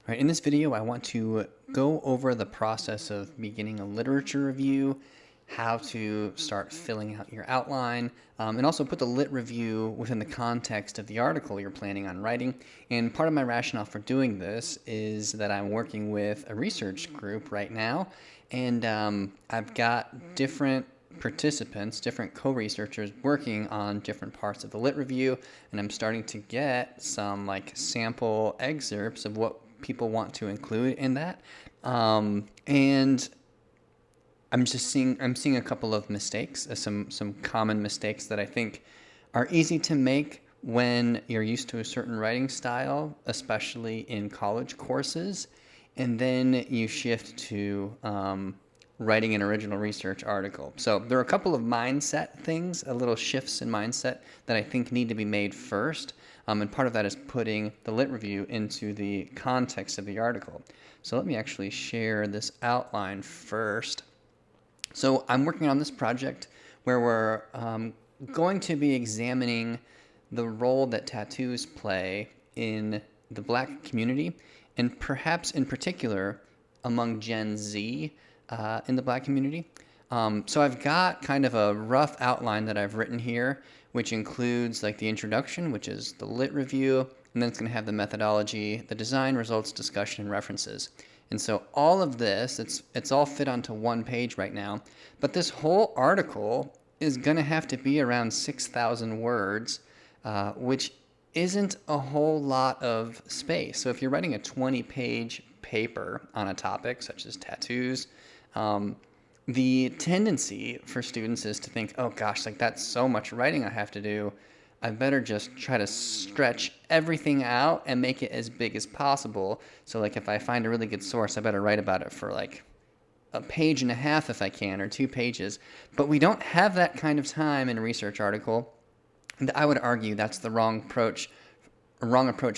All right, in this video, I want to go over the process of beginning a literature review, how to start filling out your outline, and also put the lit review within the context of the article you're planning on writing. And part of my rationale for doing this is that I'm working with a research group right now, and I've got different participants, different co-researchers working on different parts of the lit review, and I'm starting to get some like sample excerpts of what people want to include in that. And I'm seeing a couple of mistakes, some common mistakes that I think are easy to make when you're used to a certain writing style, especially in college courses, and then you shift to writing an original research article. So there are a couple of mindset things, a little shifts in mindset that I think need to be made first. And part of that is putting the lit review into the context of the article. So let me actually share this outline first. So I'm working on this project where we're going to be examining the role that tattoos play in the Black community, and perhaps in particular among Gen Z in the Black community. So I've got kind of a rough outline that I've written here, which includes like the introduction, which is the lit review, and then it's going to have the methodology, the design, results, discussion, and references. And so all of this, it's all fit onto one page right now, but this whole article is going to have to be around 6,000 words, which isn't a whole lot of space. So if you're writing a 20-page paper on a topic such as tattoos, the tendency for students is to think, oh gosh, like that's so much writing I have to do. I better just try to stretch everything out and make it as big as possible. So like if I find a really good source, I better write about it for like a page and a half if I can, or 2 pages. But we don't have that kind of time in a research article. And I would argue that's the wrong approach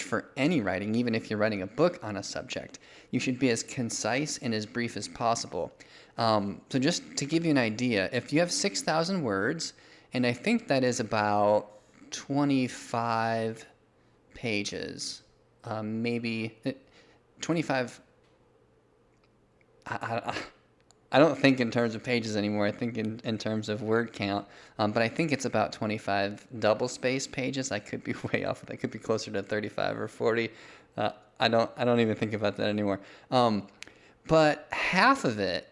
for any writing, even if you're writing a book on a subject. You should be as concise and as brief as possible. So just to give you an idea, if you have 6,000 words, and I think that is about 25 pages, maybe 25. I don't think in terms of pages anymore. I think in terms of word count. But I think it's about 25 double-spaced pages. I could be way off. That could be closer to 35 or 40. I don't even think about that anymore. But half of it,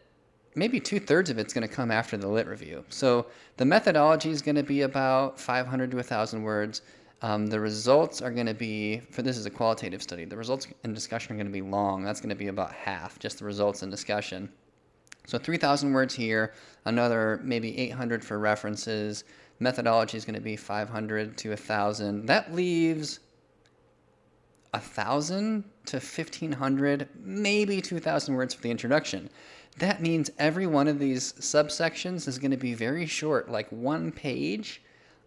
maybe 2/3 of it's going to come after the lit review. So the methodology is going to be about 500 to 1,000 words. The results are going to be, for this is a qualitative study, the results and discussion are going to be long. That's going to be about half, just the results and discussion. So 3,000 words here, another maybe 800 for references. Methodology is going to be 500 to 1,000. That leaves 1,000 to 1,500, maybe 2,000 words for the introduction. That means every one of these subsections is going to be very short, like 1 page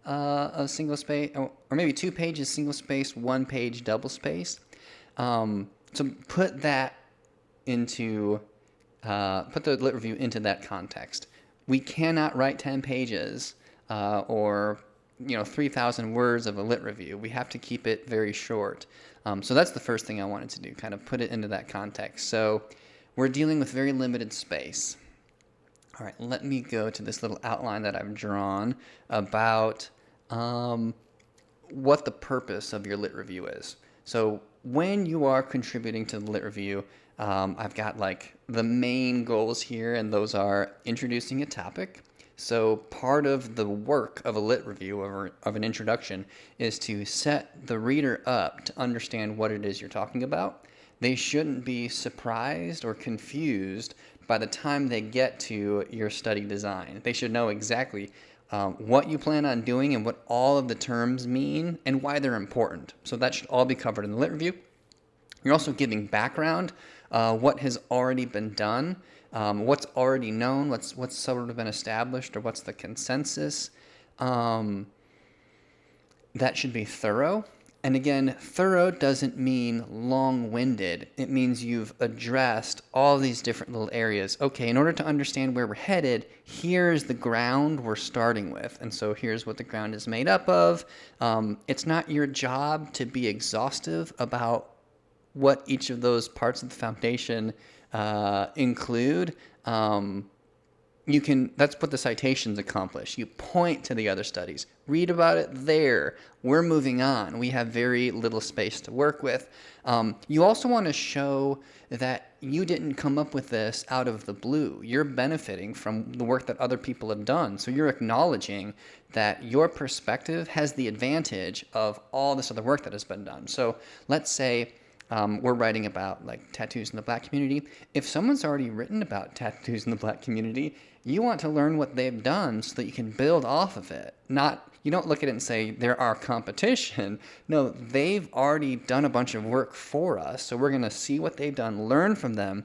of single space, or maybe 2 pages single spaced, 1 page double spaced. So put that into put the lit review into that context. We cannot write 10 pages or 3,000 words of a lit review. We have to keep it very short. So that's the first thing I wanted to do, kind of put it into that context. So we're dealing with very limited space. All right, let me go to this little outline that I've drawn about what the purpose of your lit review is. So when you are contributing to the lit review, I've got like the main goals here, and those are introducing a topic. So part of the work of a lit review, of an introduction, is to set the reader up to understand what it is you're talking about. They shouldn't be surprised or confused by the time they get to your study design. They should know exactly what you plan on doing and what all of the terms mean and why they're important. So that should all be covered in the lit review. You're also giving background, what has already been done, what's already known, what's sort of been established, or what's the consensus. That should be thorough. And again, thorough doesn't mean long-winded. It means you've addressed all these different little areas. Okay, in order to understand where we're headed, here's the ground we're starting with. And so here's what the ground is made up of. It's not your job to be exhaustive about what each of those parts of the foundation include, that's what the citations accomplish. You point to the other studies, read about it there. We're moving on. We have very little space to work with. You also want to show that you didn't come up with this out of the blue. You're benefiting from the work that other people have done. So you're acknowledging that your perspective has the advantage of all this other work that has been done. So let's say we're writing about like tattoos in the Black community. If someone's already written about tattoos in the Black community, you want to learn what they've done so that you can build off of it. You don't look at it and say they're our competition. No, they've already done a bunch of work for us, so we're going to see what they've done, learn from them,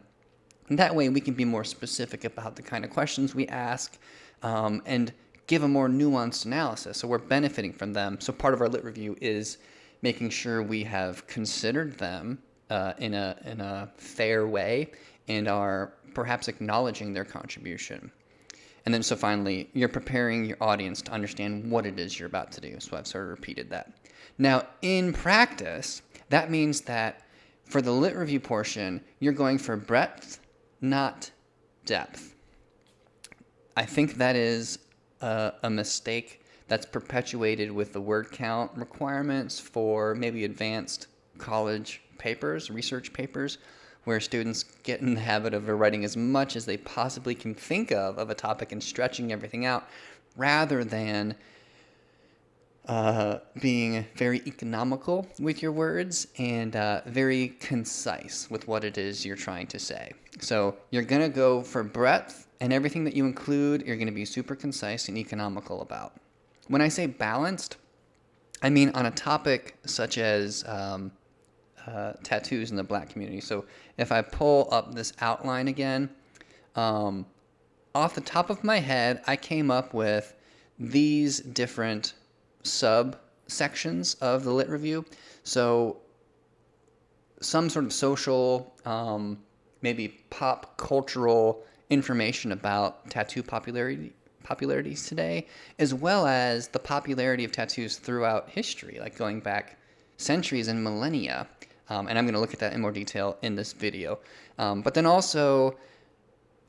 and that way we can be more specific about the kind of questions we ask, and give a more nuanced analysis. So we're benefiting from them. So part of our lit review is making sure we have considered them in a fair way and are perhaps acknowledging their contribution. And then so finally, you're preparing your audience to understand what it is you're about to do. So I've sort of repeated that. Now, in practice, that means that for the lit review portion, you're going for breadth, not depth. I think that is a mistake that's perpetuated with the word count requirements for maybe advanced college papers, research papers, where students get in the habit of writing as much as they possibly can think of a topic and stretching everything out, rather than being very economical with your words and very concise with what it is you're trying to say. So you're going to go for breadth, and everything that you include, you're going to be super concise and economical about. When I say balanced, I mean on a topic such as tattoos in the Black community. So if I pull up this outline again, off the top of my head, I came up with these different subsections of the lit review. So some sort of social, maybe pop cultural information about tattoo popularities today, as well as the popularity of tattoos throughout history, like going back centuries and millennia. And I'm going to look at that in more detail in this video. But then also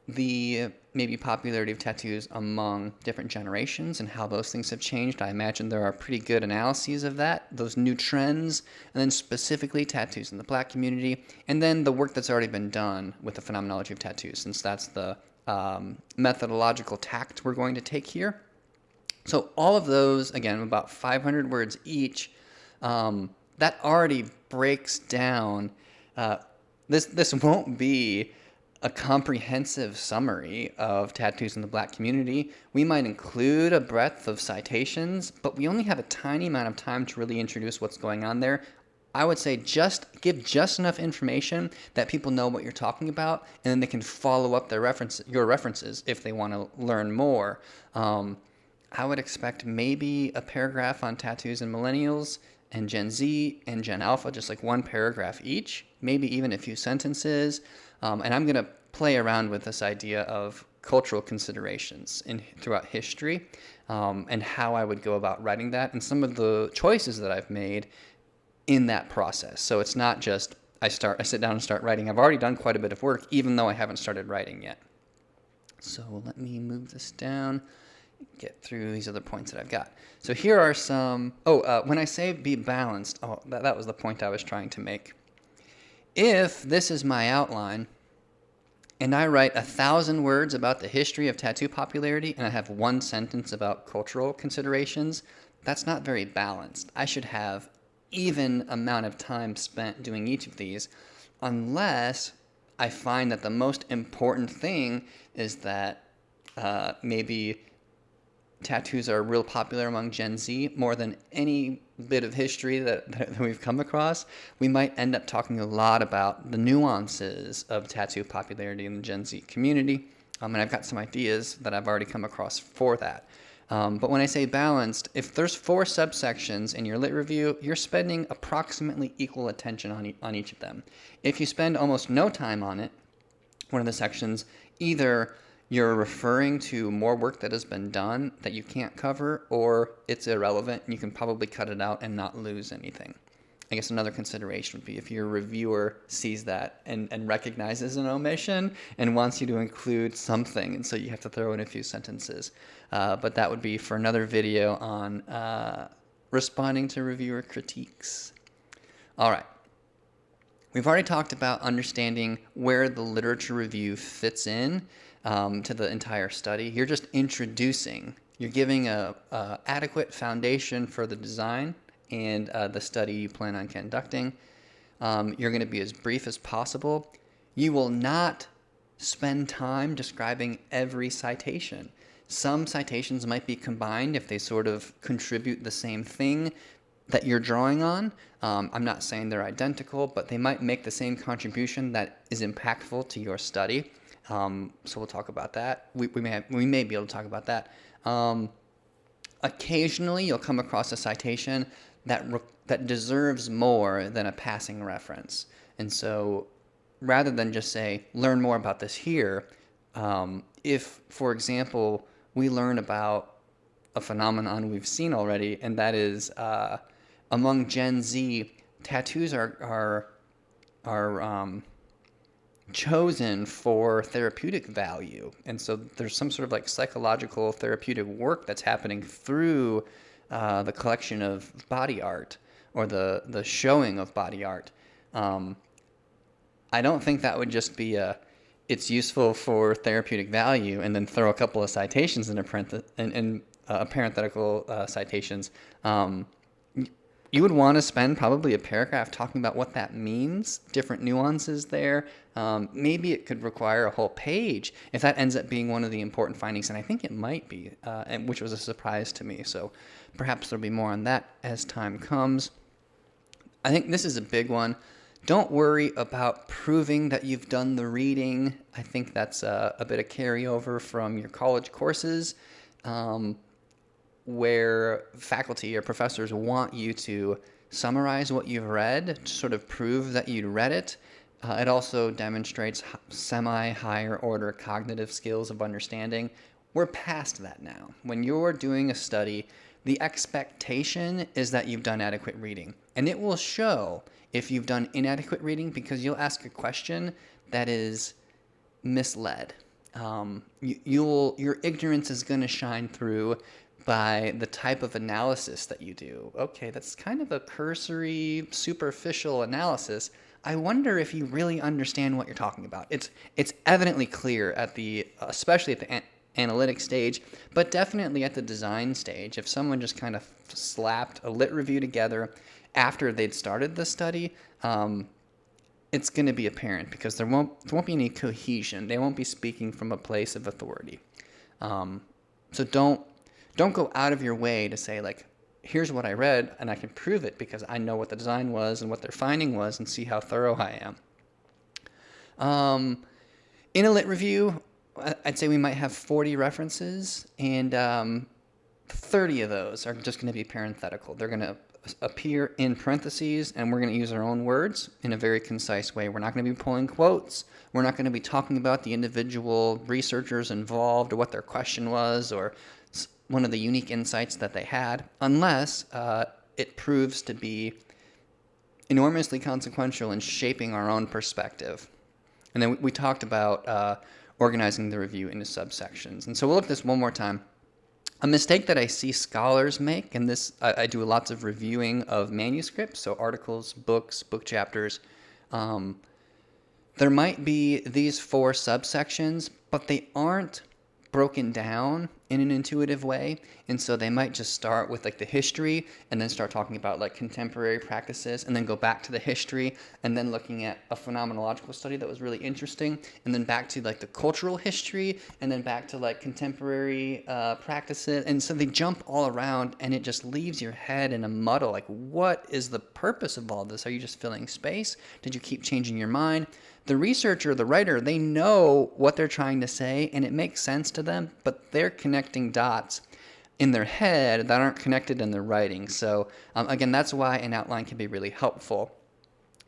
the maybe popularity of tattoos among different generations and how those things have changed. I imagine there are pretty good analyses of that, those new trends, and then specifically tattoos in the Black community, and then the work that's already been done with the phenomenology of tattoos, since that's the methodological tact we're going to take here. So all of those, again, about 500 words each, that already breaks down. This won't be a comprehensive summary of tattoos in the Black community. We might include a breadth of citations, but we only have a tiny amount of time to really introduce what's going on there. I would say give just enough information that people know what you're talking about, and then they can follow up your references if they want to learn more. I would expect maybe a paragraph on tattoos and millennials and Gen Z and Gen Alpha, just like one paragraph each, maybe even a few sentences. And I'm going to play around with this idea of cultural considerations throughout history, and how I would go about writing that, and some of the choices that I've made in that process. So it's not just I sit down and start writing. I've already done quite a bit of work, even though I haven't started writing yet. So let me move this down, get through these other points that I've got. So here are some, when I say be balanced, that was the point I was trying to make. If this is my outline, and I write 1,000 words about the history of tattoo popularity, and I have one sentence about cultural considerations, that's not very balanced. I should have even amount of time spent doing each of these, unless I find that the most important thing is that maybe tattoos are real popular among Gen Z more than any bit of history that we've come across. We might end up talking a lot about the nuances of tattoo popularity in the Gen Z community, and I've got some ideas that I've already come across for that. But when I say balanced, if there's 4 subsections in your lit review, you're spending approximately equal attention on each of them. If you spend almost no time on it, one of the sections, either you're referring to more work that has been done that you can't cover, or it's irrelevant and you can probably cut it out and not lose anything. I guess another consideration would be if your reviewer sees that and recognizes an omission and wants you to include something, and so you have to throw in a few sentences. But that would be for another video on responding to reviewer critiques. All right. We've already talked about understanding where the literature review fits in to the entire study. You're just introducing, you're giving a adequate foundation for the design and the study you plan on conducting. You're going to be as brief as possible. You will not spend time describing every citation. Some citations might be combined if they sort of contribute the same thing that you're drawing on. I'm not saying they're identical, but they might make the same contribution that is impactful to your study. So we'll talk about that. We may be able to talk about that. Occasionally, you'll come across a citation that deserves more than a passing reference. And so rather than just say, learn more about this here, if, for example, we learn about a phenomenon we've seen already, and that is among Gen Z, tattoos are chosen for therapeutic value. And so there's some sort of like psychological therapeutic work that's happening through the collection of body art or the showing of body art. I don't think that would just be it's useful for therapeutic value and then throw a couple of citations in parenthetical citations. You would want to spend probably a paragraph talking about what that means, different nuances there. Maybe it could require a whole page if that ends up being one of the important findings, and I think it might be, which was a surprise to me. So perhaps there'll be more on that as time comes. I think this is a big one. Don't worry about proving that you've done the reading. I think that's a bit of carryover from your college courses, where faculty or professors want you to summarize what you've read to sort of prove that you'd read it. It also demonstrates semi-higher order cognitive skills of understanding. We're past that now. When you're doing a study, the expectation is that you've done adequate reading. And it will show if you've done inadequate reading because you'll ask a question that is misled. Your ignorance is going to shine through by the type of analysis that you do. Okay, that's kind of a cursory, superficial analysis. I wonder if you really understand what you're talking about. It's evidently clear especially at the analytic stage, but definitely at the design stage. If someone just kind of slapped a lit review together after they'd started the study, it's going to be apparent because there won't be any cohesion. They won't be speaking from a place of authority. So don't go out of your way to say, like, here's what I read, and I can prove it because I know what the design was and what their finding was and see how thorough I am. In a lit review, I'd say we might have 40 references, and 30 of those are just going to be parenthetical. They're going to appear in parentheses, and we're going to use our own words in a very concise way. We're not going to be pulling quotes. We're not going to be talking about the individual researchers involved or what their question was or one of the unique insights that they had, unless it proves to be enormously consequential in shaping our own perspective. And then we talked about organizing the review into subsections. And so we'll look at this one more time. A mistake that I see scholars make, and this I do lots of reviewing of manuscripts, so articles, books, book chapters. There might be these 4 subsections, but they aren't broken down in an intuitive way, and so they might just start with like the history and then start talking about like contemporary practices and then go back to the history and then looking at a phenomenological study that was really interesting and then back to like the cultural history and then back to like contemporary practices, and so they jump all around and it just leaves your head in a muddle. Like, what is the purpose of all this? Are you just filling space? Did you keep changing your mind? The researcher, the writer, they know what they're trying to say and it makes sense to them, but they're connecting dots in their head that aren't connected in their writing. So again, that's why an outline can be really helpful.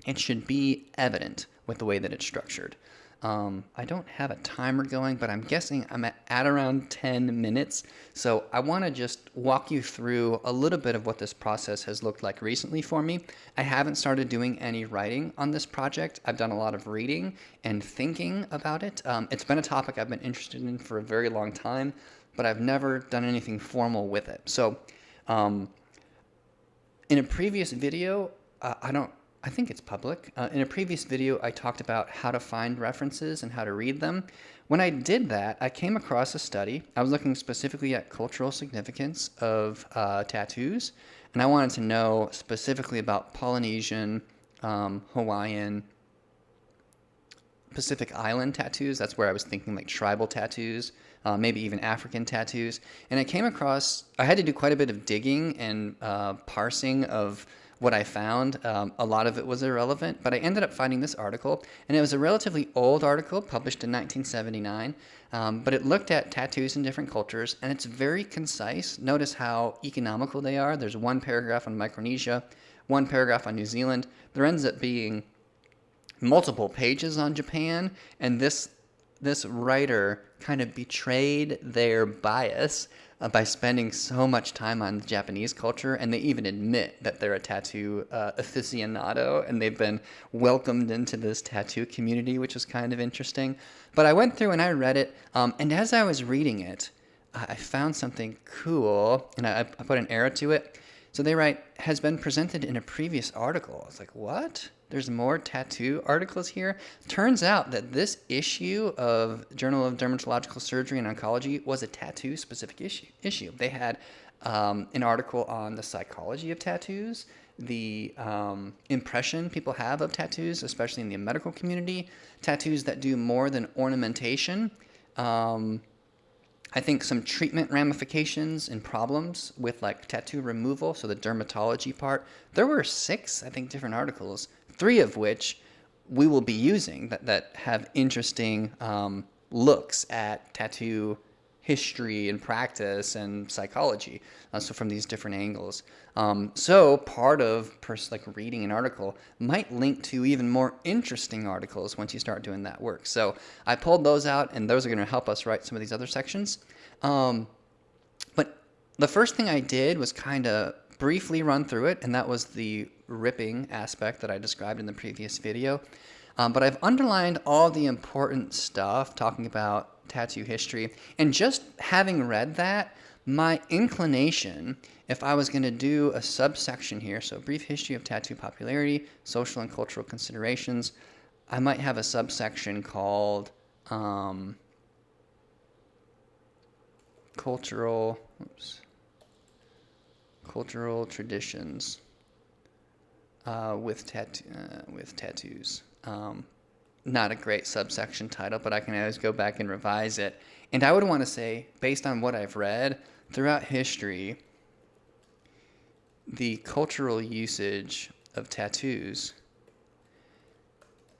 It should be evident with the way that it's structured. I don't have a timer going, but I'm guessing I'm at around 10 minutes. So I want to just walk you through a little bit of what this process has looked like recently for me. I haven't started doing any writing on this project. I've done a lot of reading and thinking about it. It's been a topic I've been interested in for a very long time, but I've never done anything formal with it. So um, in a previous video, I think it's public. In a previous video, I talked about how to find references and how to read them. When I did that, I came across a study. I was looking specifically at cultural significance of tattoos, and I wanted to know specifically about Polynesian, Hawaiian, Pacific Island tattoos. That's where I was thinking like tribal tattoos, maybe even African tattoos. And I had to do quite a bit of digging and parsing of what I found. A lot of it was irrelevant, but I ended up finding this article, and it was a relatively old article published in 1979, but it looked at tattoos in different cultures, and it's very concise. Notice how economical they are. There's one paragraph on Micronesia, one paragraph on New Zealand. There ends up being multiple pages on Japan, and this writer kind of betrayed their bias by spending so much time on Japanese culture, and they even admit that they're a tattoo aficionado, and they've been welcomed into this tattoo community, which is kind of interesting. But I went through and I read it, and as I was reading it, I found something cool, and I put an arrow to it. So they write, has been presented in a previous article. I was like, what? There's more tattoo articles here? Turns out that this issue of Journal of Dermatological Surgery and Oncology was a tattoo-specific issue. They had an article on the psychology of tattoos, the impression people have of tattoos, especially in the medical community, tattoos that do more than ornamentation. I think some treatment ramifications and problems with like tattoo removal, so the dermatology part. There were 6, I think, different articles, 3 of which we will be using that have interesting looks at tattoo history and practice and psychology. So from these different angles. So part of like reading an article might link to even more interesting articles once you start doing that work. So I pulled those out, and those are going to help us write some of these other sections. But the first thing I did was kind of briefly run through it, and that was the ripping aspect that I described in the previous video. But I've underlined all the important stuff talking about tattoo history, and just having read that, my inclination, if I was going to do a subsection here, so brief history of tattoo popularity, social and cultural considerations, I might have a subsection called cultural traditions with tattoos. Not a great subsection title, but I can always go back and revise it. And I would want to say, based on what I've read, throughout history, the cultural usage of tattoos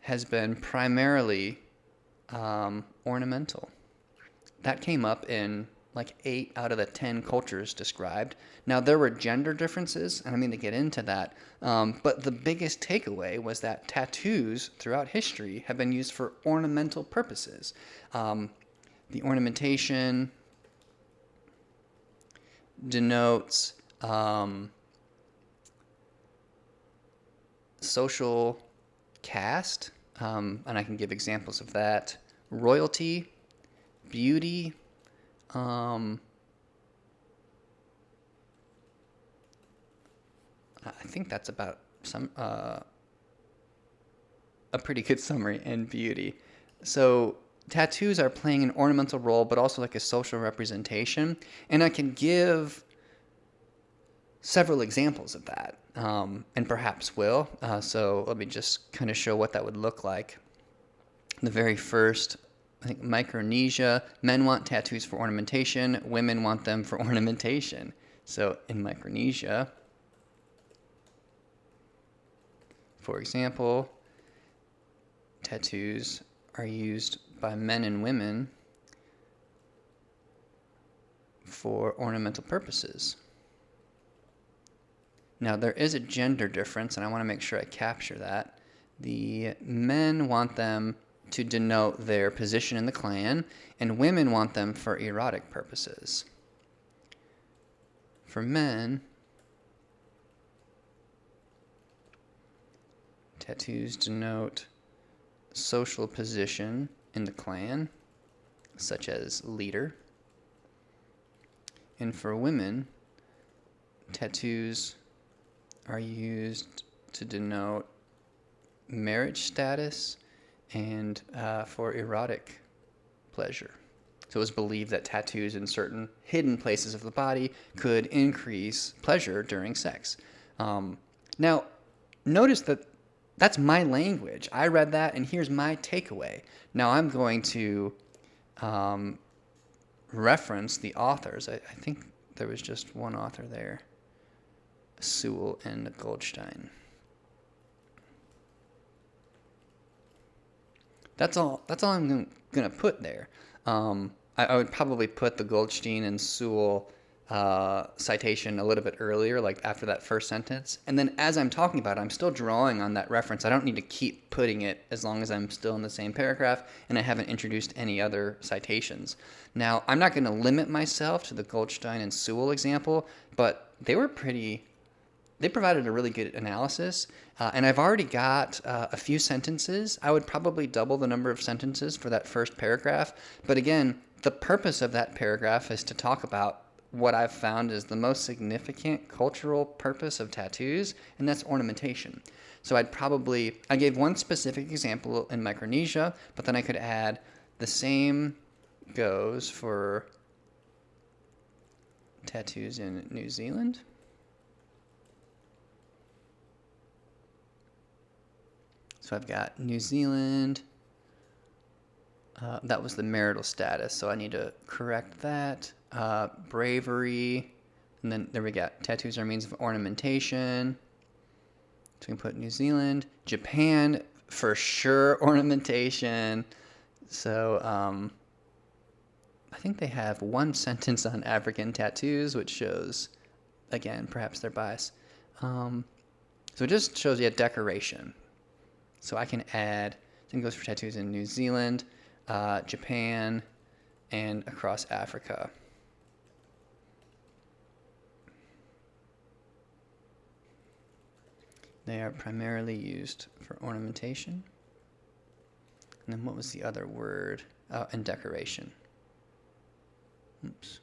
has been primarily ornamental. That came up in like 8 out of the 10 cultures described. Now, there were gender differences, and I mean to get into that, but the biggest takeaway was that tattoos throughout history have been used for ornamental purposes. The ornamentation denotes social caste, and I can give examples of that, royalty, beauty, I think that's about a pretty good summary, and beauty. So tattoos are playing an ornamental role, but also like a social representation. And I can give several examples of that, and perhaps will. So let me just kind of show what that would look like. The very first, I think, Micronesia, men want tattoos for ornamentation, women want them for ornamentation. So in Micronesia, for example, tattoos are used by men and women for ornamental purposes. Now, there is a gender difference, and I want to make sure I capture that. The men want them to denote their position in the clan, and women want them for erotic purposes. For men, tattoos denote social position in the clan, such as leader. And for women, tattoos are used to denote marriage status and for erotic pleasure. So it was believed that tattoos in certain hidden places of the body could increase pleasure during sex. Now, notice that that's my language. I read that, and here's my takeaway. Now I'm going to reference the authors. I think there was just one author there, Sewell and Goldstein. That's all I'm going to put there. I would probably put the Goldstein and Sewell citation a little bit earlier, like after that first sentence. And then as I'm talking about it, I'm still drawing on that reference. I don't need to keep putting it as long as I'm still in the same paragraph and I haven't introduced any other citations. Now, I'm not going to limit myself to the Goldstein and Sewell example, but they provided a really good analysis, and I've already got a few sentences. I would probably double the number of sentences for that first paragraph, but again, the purpose of that paragraph is to talk about what I've found is the most significant cultural purpose of tattoos, and that's ornamentation. So I gave one specific example in Micronesia, but then I could add the same goes for tattoos in New Zealand. So I've got New Zealand. That was the marital status, so I need to correct that. Bravery, and then there we go. Tattoos are means of ornamentation. So we can put New Zealand. Japan, for sure, ornamentation. So I think they have one sentence on African tattoos, which shows, again, perhaps their bias. So it just shows you a decoration. So I can add, same goes for tattoos in New Zealand, Japan, and across Africa. They are primarily used for ornamentation. And then what was the other word? And decoration. Oops.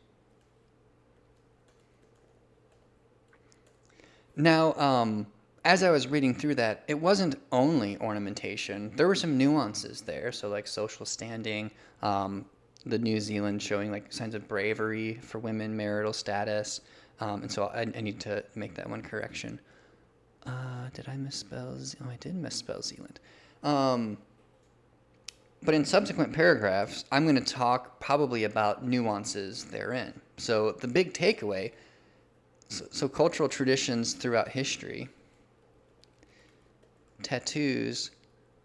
Now, as I was reading through that, it wasn't only ornamentation. There were some nuances there. So like social standing, the New Zealand showing like signs of bravery for women, marital status. And so I need to make that one correction. Did I misspell? Oh, I did misspell Zealand. But in subsequent paragraphs, I'm going to talk probably about nuances therein. So the big takeaway, so cultural traditions throughout history, tattoos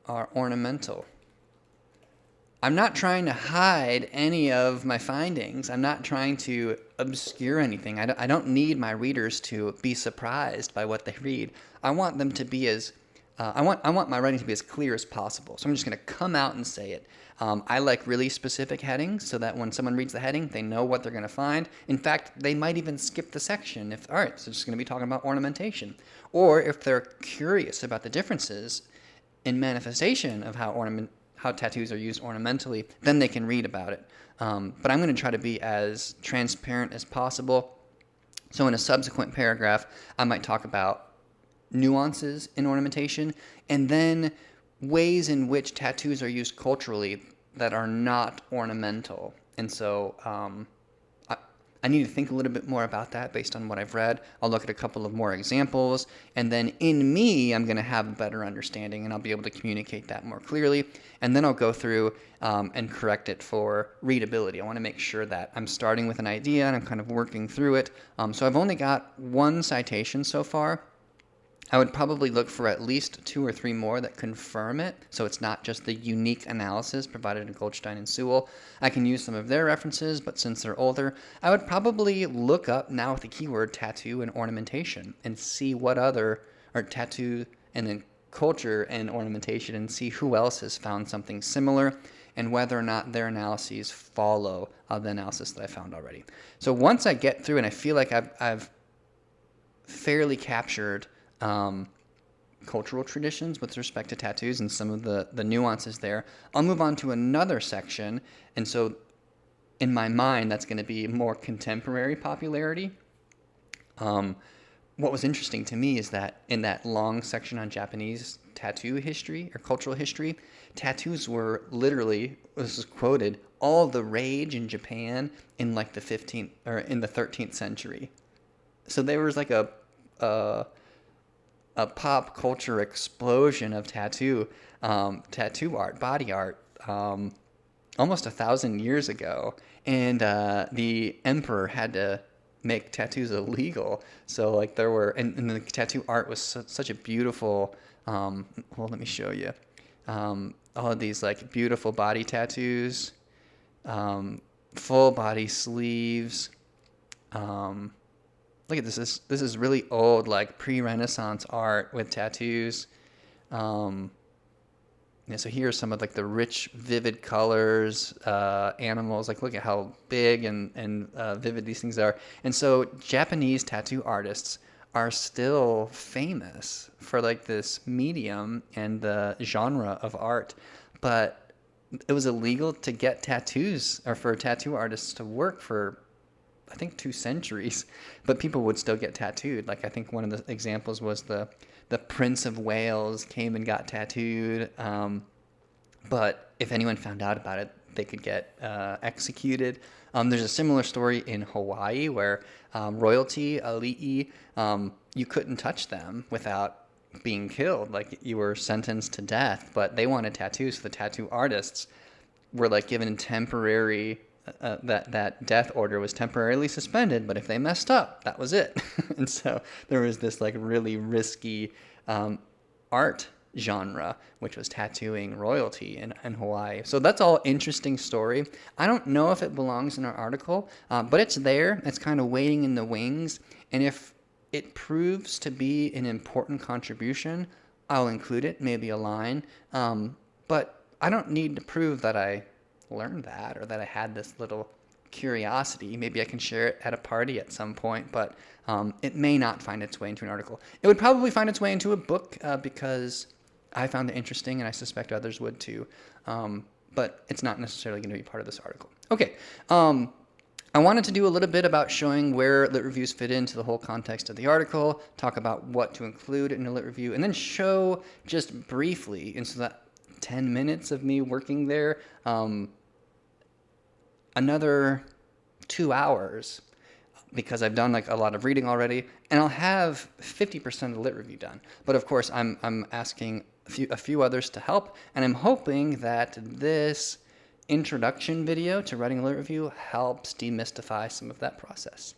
are ornamental. I'm not trying to hide any of my findings. I'm not trying to obscure anything. I don't need my readers to be surprised by what they read. I want them to be I want my writing to be as clear as possible. So I'm just going to come out and say it. I like really specific headings so that when someone reads the heading, they know what they're going to find. In fact, they might even skip the section all right, so it's going to be talking about ornamentation. Or if they're curious about the differences in manifestation of how tattoos are used ornamentally, then they can read about it. But I'm going to try to be as transparent as possible. So in a subsequent paragraph, I might talk about nuances in ornamentation and then ways in which tattoos are used culturally that are not ornamental. And so I need to think a little bit more about that based on what I've read. I'll look at a couple of more examples, and then in me, I'm going to have a better understanding, and I'll be able to communicate that more clearly. And then I'll go through and correct it for readability. I want to make sure that I'm starting with an idea and I'm kind of working through it. So I've only got one citation so far. I would probably look for at least 2 or 3 more that confirm it, so it's not just the unique analysis provided in Goldstein and Sewell. I can use some of their references, but since they're older, I would probably look up now with the keyword tattoo and ornamentation and see what other, or tattoo and then culture and ornamentation and see who else has found something similar and whether or not their analyses follow the analysis that I found already. So once I get through and I feel like I've fairly captured cultural traditions with respect to tattoos and some of the nuances there, I'll move on to another section. And so in my mind, that's going to be more contemporary popularity. What was interesting to me is that in that long section on Japanese tattoo history or cultural history, tattoos were literally, this is quoted, all the rage in Japan in like the 15th or in the 13th century. So there was like a pop culture explosion of tattoo art, body art, almost 1,000 years ago, and the emperor had to make tattoos illegal. So like there were, and the tattoo art was such a beautiful. Well, let me show you. All of these like beautiful body tattoos, full body sleeves. Look at this. This is really old, like pre-Renaissance art with tattoos. Yeah, so here's some of like the rich, vivid colors, animals. Like look at how big and vivid these things are. And so Japanese tattoo artists are still famous for like this medium and the genre of art, but it was illegal to get tattoos or for tattoo artists to work for I think 2 centuries, but people would still get tattooed. Like I think one of the examples was the Prince of Wales came and got tattooed. But if anyone found out about it, they could get executed. There's a similar story in Hawaii where royalty, ali'i, you couldn't touch them without being killed. Like you were sentenced to death, but they wanted tattoos. So the tattoo artists were like given temporary that death order was temporarily suspended, but if they messed up, that was it. And so there was this like really risky art genre, which was tattooing royalty in Hawaii. So that's all interesting story. I don't know if it belongs in our article, but it's there. It's kind of waiting in the wings. And if it proves to be an important contribution, I'll include it, maybe a line. But I don't need to prove that I learned that or that I had this little curiosity. Maybe I can share it at a party at some point, but it may not find its way into an article. It would probably find its way into a book because I found it interesting and I suspect others would too. But it's not necessarily going to be part of this article. Okay. I wanted to do a little bit about showing where lit reviews fit into the whole context of the article, talk about what to include in a lit review, and then show just briefly, and so that 10 minutes of me working there, another 2 hours because I've done like a lot of reading already, and I'll have 50% of the lit review done. But of course, I'm asking a few others to help, and I'm hoping that this introduction video to writing a lit review helps demystify some of that process.